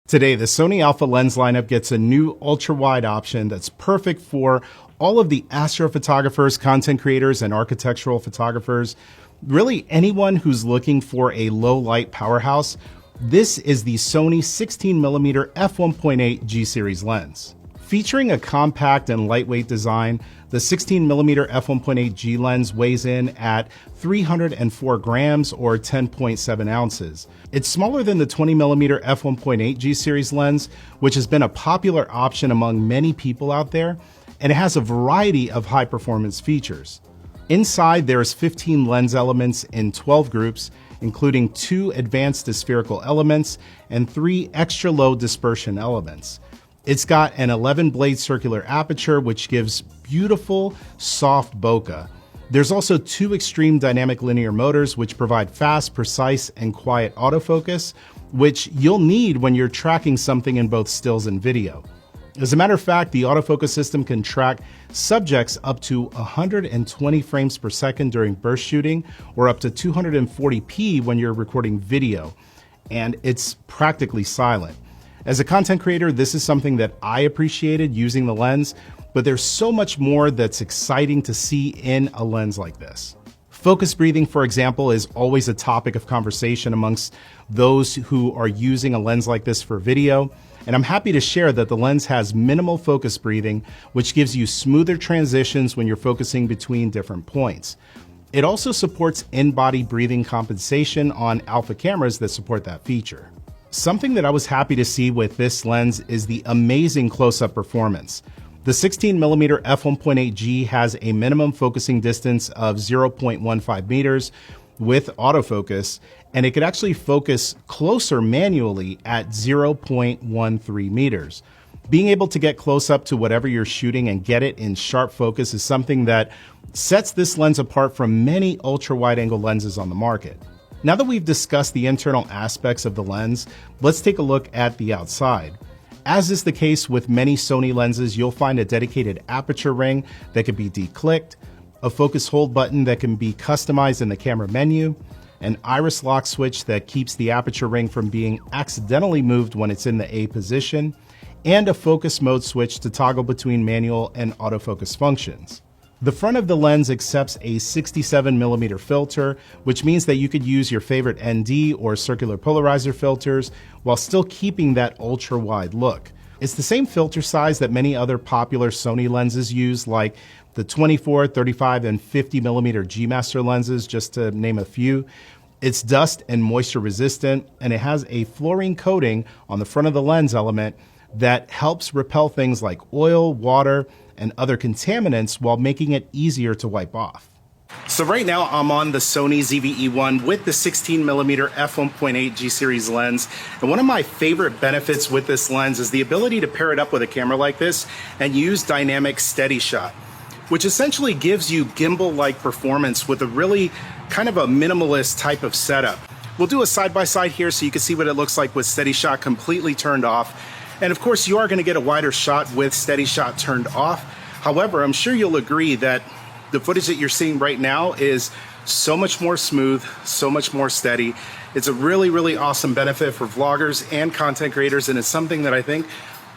Today, the Sony Alpha lens lineup gets a new ultra-wide option that's perfect for all of the astrophotographers, content creators, and architectural photographers. Really anyone who's looking for a low-light powerhouse. This is the Sony 16mm F1.8 G series lens. Featuring a compact and lightweight design, the 16mm F1.8 G lens weighs in at 304 grams or 10.7 ounces. It's smaller than the 20mm F1.8 G series lens, which has been a popular option among many people out there, and it has a variety of high-performance features. Inside, there's 15 lens elements in 12 groups, including 2 advanced spherical elements and 3 extra low dispersion elements. It's got an 11-blade circular aperture, which gives beautiful, soft bokeh. There's also 2 extreme dynamic linear motors, which provide fast, precise, and quiet autofocus, which you'll need when you're tracking something in both stills and video. As a matter of fact, the autofocus system can track subjects up to 120 frames per second during burst shooting, or up to 240p when you're recording video, and it's practically silent. As a content creator, this is something that I appreciated using the lens, but there's so much more that's exciting to see in a lens like this. Focus breathing, for example, is always a topic of conversation amongst those who are using a lens like this for video. And I'm happy to share that the lens has minimal focus breathing, which gives you smoother transitions when you're focusing between different points. It also supports in-body breathing compensation on alpha cameras that support that feature. Something that I was happy to see with this lens is the amazing close-up performance. The 16mm F1.8 G has a minimum focusing distance of 0.15 meters with autofocus, and it could actually focus closer manually at 0.13 meters. Being able to get close up to whatever you're shooting and get it in sharp focus is something that sets this lens apart from many ultra-wide-angle lenses on the market. Now that we've discussed the internal aspects of the lens, let's take a look at the outside. As is the case with many Sony lenses, you'll find a dedicated aperture ring that can be declicked, a focus hold button that can be customized in the camera menu, an iris lock switch that keeps the aperture ring from being accidentally moved when it's in the A position, and a focus mode switch to toggle between manual and autofocus functions. The front of the lens accepts a 67mm filter, which means that you could use your favorite ND or circular polarizer filters while still keeping that ultra-wide look. It's the same filter size that many other popular Sony lenses use, like the 24, 35, and 50mm G Master lenses, just to name a few. It's dust and moisture resistant, and it has a fluorine coating on the front of the lens element that helps repel things like oil, water, and other contaminants while making it easier to wipe off. So right now I'm on the Sony ZV-E1 with the 16mm F1.8 G series lens, and one of my favorite benefits with this lens is the ability to pair it up with a camera like this and use dynamic steady shot, which essentially gives you gimbal-like performance with a really kind of a minimalist type of setup. We'll do a side-by-side here so you can see what it looks like with steady shot completely turned off. And of course, you are going to get a wider shot with steady shot turned off. However, I'm sure you'll agree that the footage that you're seeing right now is so much more smooth, so much more steady. It's a really, really awesome benefit for vloggers and content creators, and it's something that I think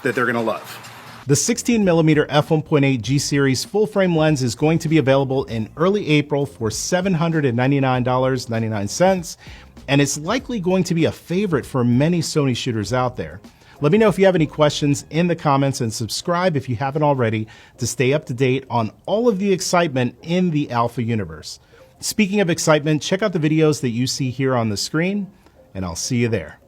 that they're going to love. The 16mm F1.8 G series full-frame lens is going to be available in early April for $799.99, and it's likely going to be a favorite for many Sony shooters out there. Let me know if you have any questions in the comments, and subscribe if you haven't already to stay up to date on all of the excitement in the Alpha universe. Speaking of excitement, check out the videos that you see here on the screen, and I'll see you there.